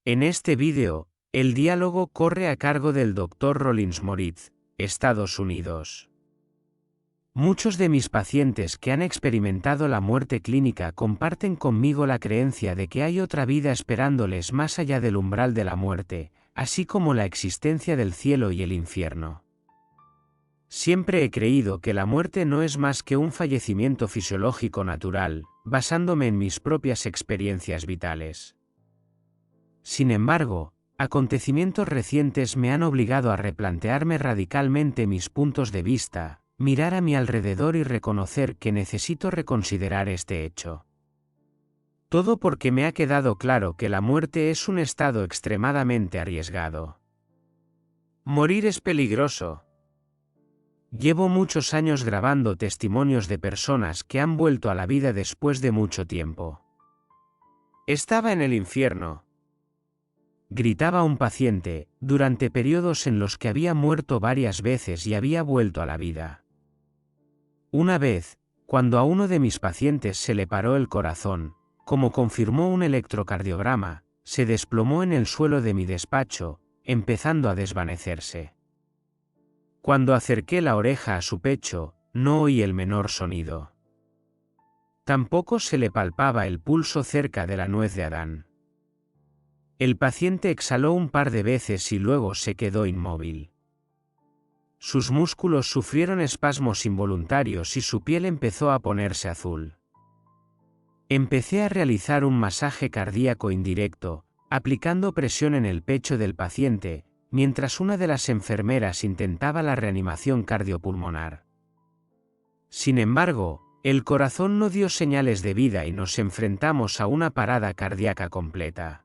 En este vídeo, el diálogo corre a cargo del Dr. Rollins Moritz, Estados Unidos. Muchos de mis pacientes que han experimentado la muerte clínica comparten conmigo la creencia de que hay otra vida esperándoles más allá del umbral de la muerte, así como la existencia del cielo y el infierno. Siempre he creído que la muerte no es más que un fallecimiento fisiológico natural, basándome en mis propias experiencias vitales. Sin embargo, acontecimientos recientes me han obligado a replantearme radicalmente mis puntos de vista, mirar a mi alrededor y reconocer que necesito reconsiderar este hecho. Todo porque me ha quedado claro que la muerte es un estado extremadamente arriesgado. Morir es peligroso. Llevo muchos años grabando testimonios de personas que han vuelto a la vida después de mucho tiempo. Estaba en el infierno, gritaba un paciente, durante periodos en los que había muerto varias veces y había vuelto a la vida. Una vez, cuando a uno de mis pacientes se le paró el corazón, como confirmó un electrocardiograma, se desplomó en el suelo de mi despacho, empezando a desvanecerse. Cuando acerqué la oreja a su pecho, no oí el menor sonido. Tampoco se le palpaba el pulso cerca de la nuez de Adán. El paciente exhaló un par de veces y luego se quedó inmóvil. Sus músculos sufrieron espasmos involuntarios y su piel empezó a ponerse azul. Empecé a realizar un masaje cardíaco indirecto, aplicando presión en el pecho del paciente, mientras una de las enfermeras intentaba la reanimación cardiopulmonar. Sin embargo, el corazón no dio señales de vida y nos enfrentamos a una parada cardíaca completa.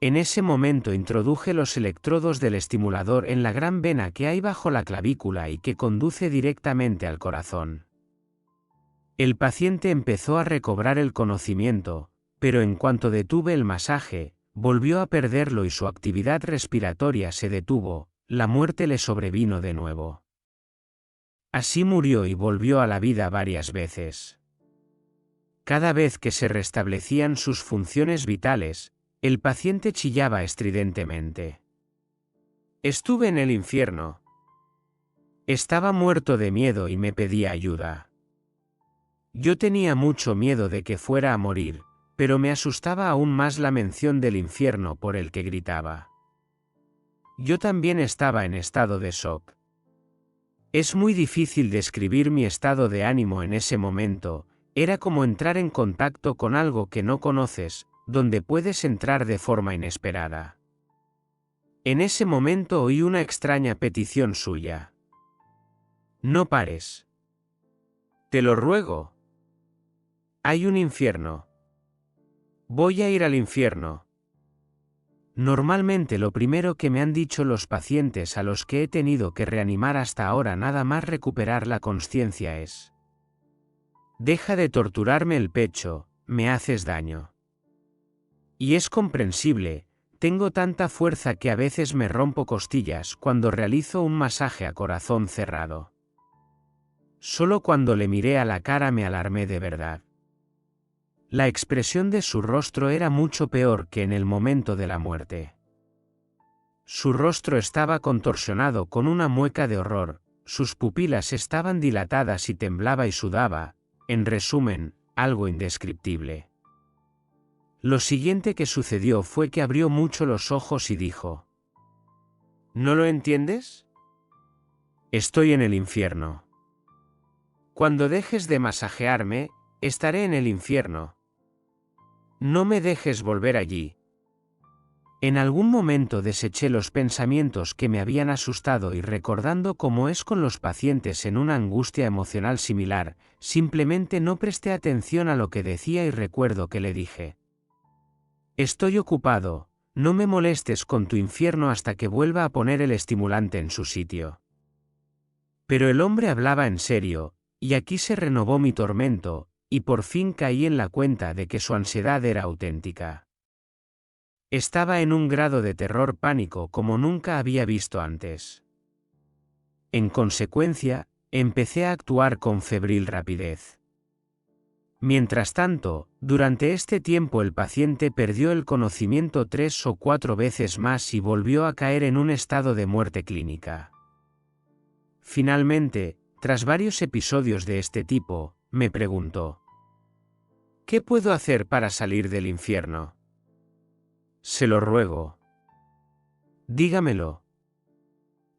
En ese momento introduje los electrodos del estimulador en la gran vena que hay bajo la clavícula y que conduce directamente al corazón. El paciente empezó a recobrar el conocimiento, pero en cuanto detuve el masaje, volvió a perderlo y su actividad respiratoria se detuvo, la muerte le sobrevino de nuevo. Así murió y volvió a la vida varias veces. Cada vez que se restablecían sus funciones vitales, el paciente chillaba estridentemente. Estuve en el infierno. Estaba muerto de miedo y me pedía ayuda. Yo tenía mucho miedo de que fuera a morir, pero me asustaba aún más la mención del infierno por el que gritaba. Yo también estaba en estado de shock. Es muy difícil describir mi estado de ánimo en ese momento, era como entrar en contacto con algo que no conoces, donde puedes entrar de forma inesperada. En ese momento oí una extraña petición suya. No pares. Te lo ruego. Hay un infierno. Voy a ir al infierno. Normalmente lo primero que me han dicho los pacientes a los que he tenido que reanimar hasta ahora nada más recuperar la consciencia es: deja de torturarme el pecho, me haces daño. Y es comprensible, tengo tanta fuerza que a veces me rompo costillas cuando realizo un masaje a corazón cerrado. Solo cuando le miré a la cara me alarmé de verdad. La expresión de su rostro era mucho peor que en el momento de la muerte. Su rostro estaba contorsionado con una mueca de horror, sus pupilas estaban dilatadas y temblaba y sudaba, en resumen, algo indescriptible. Lo siguiente que sucedió fue que abrió mucho los ojos y dijo: ¿No lo entiendes? Estoy en el infierno. Cuando dejes de masajearme, estaré en el infierno. No me dejes volver allí. En algún momento deseché los pensamientos que me habían asustado y recordando cómo es con los pacientes en una angustia emocional similar, simplemente no presté atención a lo que decía y recuerdo que le dije: estoy ocupado, no me molestes con tu infierno hasta que vuelva a poner el estimulante en su sitio. Pero el hombre hablaba en serio, y aquí se renovó mi tormento, y por fin caí en la cuenta de que su ansiedad era auténtica. Estaba en un grado de terror pánico como nunca había visto antes. En consecuencia, empecé a actuar con febril rapidez. Mientras tanto, durante este tiempo el paciente perdió el conocimiento 3 o 4 veces más y volvió a caer en un estado de muerte clínica. Finalmente, tras varios episodios de este tipo, me preguntó: ¿qué puedo hacer para salir del infierno? Se lo ruego. Dígamelo.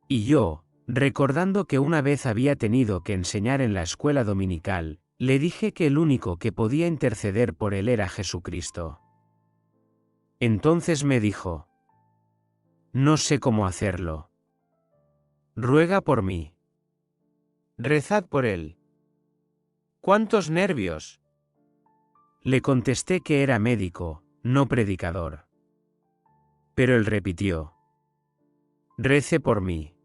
Y yo, recordando que una vez había tenido que enseñar en la escuela dominical, le dije que el único que podía interceder por él era Jesucristo. Entonces me dijo: no sé cómo hacerlo. Ruega por mí. Rezad por él. ¿Cuántos nervios? Le contesté que era médico, no predicador. Pero él repitió: rece por mí.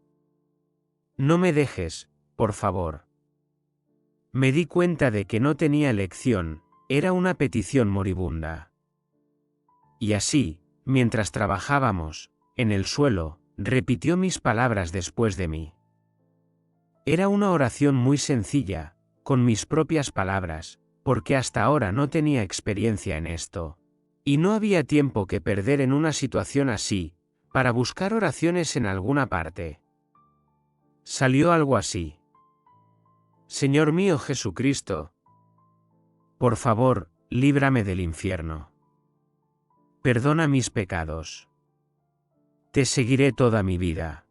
No me dejes, por favor. Me di cuenta de que no tenía elección, era una petición moribunda. Y así, mientras trabajábamos, en el suelo, repitió mis palabras después de mí. Era una oración muy sencilla, con mis propias palabras, porque hasta ahora no tenía experiencia en esto. Y no había tiempo que perder en una situación así, para buscar oraciones en alguna parte. Salió algo así: Señor mío Jesucristo, por favor, líbrame del infierno. Perdona mis pecados. Te seguiré toda mi vida.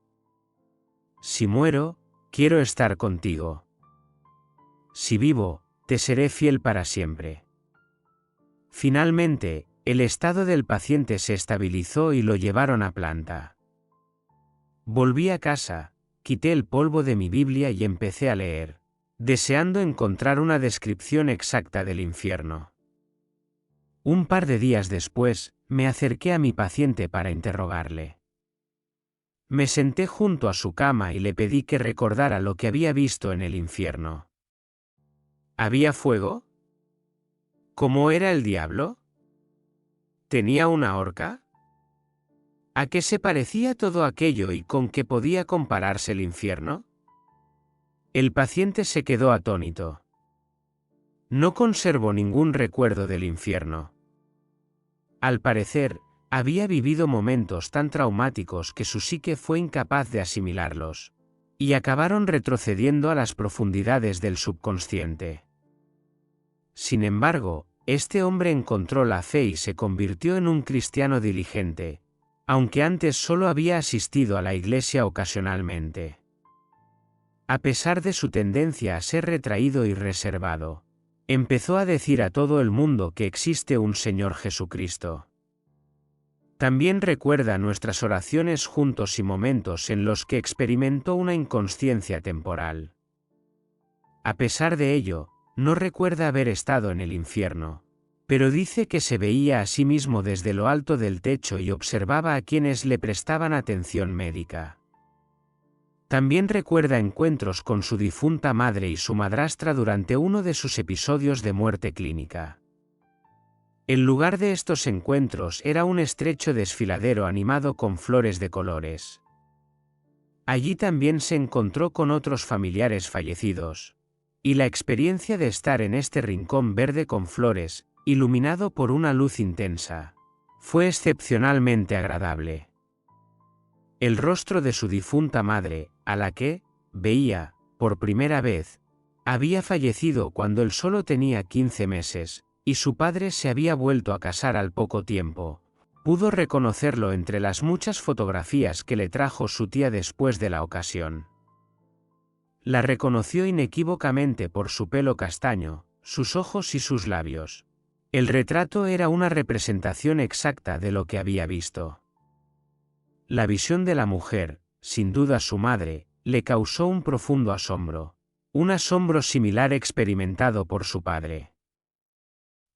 Si muero, quiero estar contigo. Si vivo, te seré fiel para siempre. Finalmente, el estado del paciente se estabilizó y lo llevaron a planta. Volví a casa, quité el polvo de mi Biblia y empecé a leer, deseando encontrar una descripción exacta del infierno. Un par de días después, me acerqué a mi paciente para interrogarle. Me senté junto a su cama y le pedí que recordara lo que había visto en el infierno. ¿Había fuego? ¿Cómo era el diablo? ¿Tenía una horca? ¿A qué se parecía todo aquello y con qué podía compararse el infierno? El paciente se quedó atónito. No conservó ningún recuerdo del infierno. Al parecer, había vivido momentos tan traumáticos que su psique fue incapaz de asimilarlos, y acabaron retrocediendo a las profundidades del subconsciente. Sin embargo, este hombre encontró la fe y se convirtió en un cristiano diligente, aunque antes solo había asistido a la iglesia ocasionalmente. A pesar de su tendencia a ser retraído y reservado, empezó a decir a todo el mundo que existe un Señor Jesucristo. También recuerda nuestras oraciones juntos y momentos en los que experimentó una inconsciencia temporal. A pesar de ello, no recuerda haber estado en el infierno, pero dice que se veía a sí mismo desde lo alto del techo y observaba a quienes le prestaban atención médica. También recuerda encuentros con su difunta madre y su madrastra durante uno de sus episodios de muerte clínica. El lugar de estos encuentros era un estrecho desfiladero animado con flores de colores. Allí también se encontró con otros familiares fallecidos, y la experiencia de estar en este rincón verde con flores, iluminado por una luz intensa, fue excepcionalmente agradable. El rostro de su difunta madre, a la que veía por primera vez, había fallecido cuando él solo tenía 15 meses, y su padre se había vuelto a casar al poco tiempo. Pudo reconocerlo entre las muchas fotografías que le trajo su tía después de la ocasión. La reconoció inequívocamente por su pelo castaño, sus ojos y sus labios. El retrato era una representación exacta de lo que había visto. La visión de la mujer, sin duda su madre, le causó un profundo asombro, un asombro similar experimentado por su padre.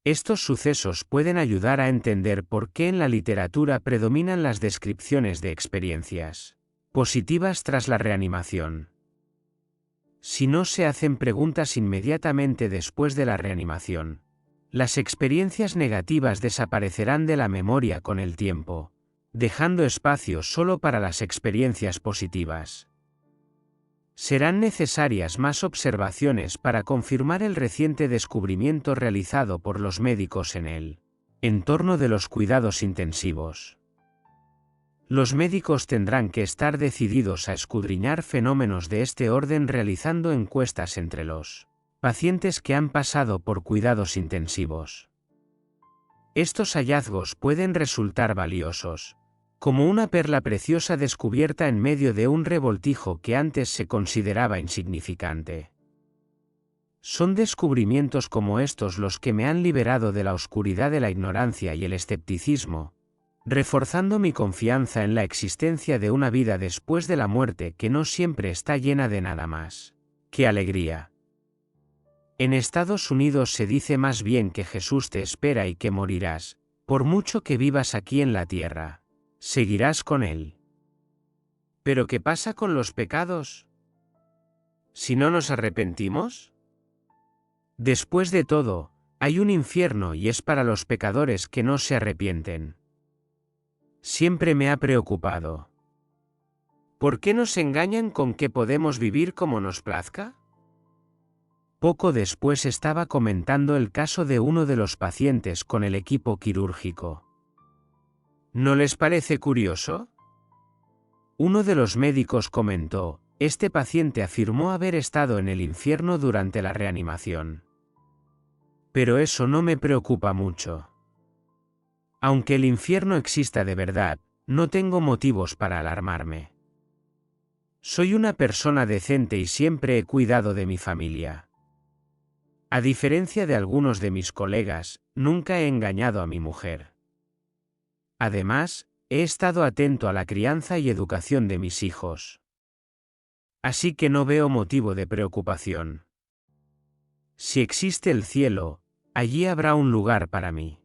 Estos sucesos pueden ayudar a entender por qué en la literatura predominan las descripciones de experiencias positivas tras la reanimación. Si no se hacen preguntas inmediatamente después de la reanimación, las experiencias negativas desaparecerán de la memoria con el tiempo, dejando espacio solo para las experiencias positivas. Serán necesarias más observaciones para confirmar el reciente descubrimiento realizado por los médicos en el entorno de los cuidados intensivos. Los médicos tendrán que estar decididos a escudriñar fenómenos de este orden realizando encuestas entre los pacientes que han pasado por cuidados intensivos. Estos hallazgos pueden resultar valiosos, como una perla preciosa descubierta en medio de un revoltijo que antes se consideraba insignificante. Son descubrimientos como estos los que me han liberado de la oscuridad de la ignorancia y el escepticismo, reforzando mi confianza en la existencia de una vida después de la muerte que no siempre está llena de nada más que alegría. En Estados Unidos se dice más bien que Jesús te espera y que morirás, por mucho que vivas aquí en la tierra, seguirás con Él. ¿Pero qué pasa con los pecados? ¿Si no nos arrepentimos? Después de todo, hay un infierno y es para los pecadores que no se arrepienten. Siempre me ha preocupado. ¿Por qué nos engañan con que podemos vivir como nos plazca? Poco después estaba comentando el caso de uno de los pacientes con el equipo quirúrgico. ¿No les parece curioso? Uno de los médicos comentó, este paciente afirmó haber estado en el infierno durante la reanimación. Pero eso no me preocupa mucho. Aunque el infierno exista de verdad, no tengo motivos para alarmarme. Soy una persona decente y siempre he cuidado de mi familia. A diferencia de algunos de mis colegas, nunca he engañado a mi mujer. Además, he estado atento a la crianza y educación de mis hijos. Así que no veo motivo de preocupación. Si existe el cielo, allí habrá un lugar para mí.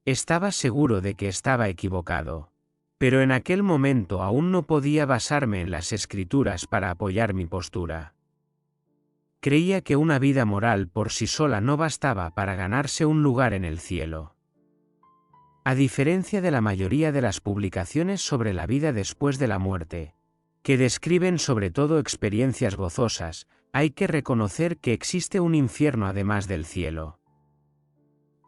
Estaba seguro de que estaba equivocado, pero en aquel momento aún no podía basarme en las Escrituras para apoyar mi postura. Creía que una vida moral por sí sola no bastaba para ganarse un lugar en el cielo. A diferencia de la mayoría de las publicaciones sobre la vida después de la muerte, que describen sobre todo experiencias gozosas, hay que reconocer que existe un infierno además del cielo.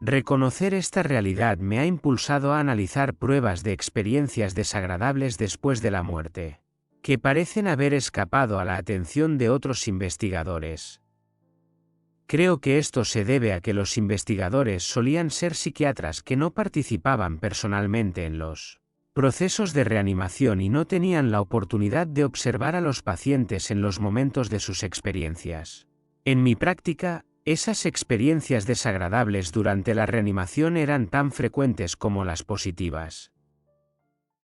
Reconocer esta realidad me ha impulsado a analizar pruebas de experiencias desagradables después de la muerte, que parecen haber escapado a la atención de otros investigadores. Creo que esto se debe a que los investigadores solían ser psiquiatras que no participaban personalmente en los procesos de reanimación y no tenían la oportunidad de observar a los pacientes en los momentos de sus experiencias. En mi práctica, esas experiencias desagradables durante la reanimación eran tan frecuentes como las positivas.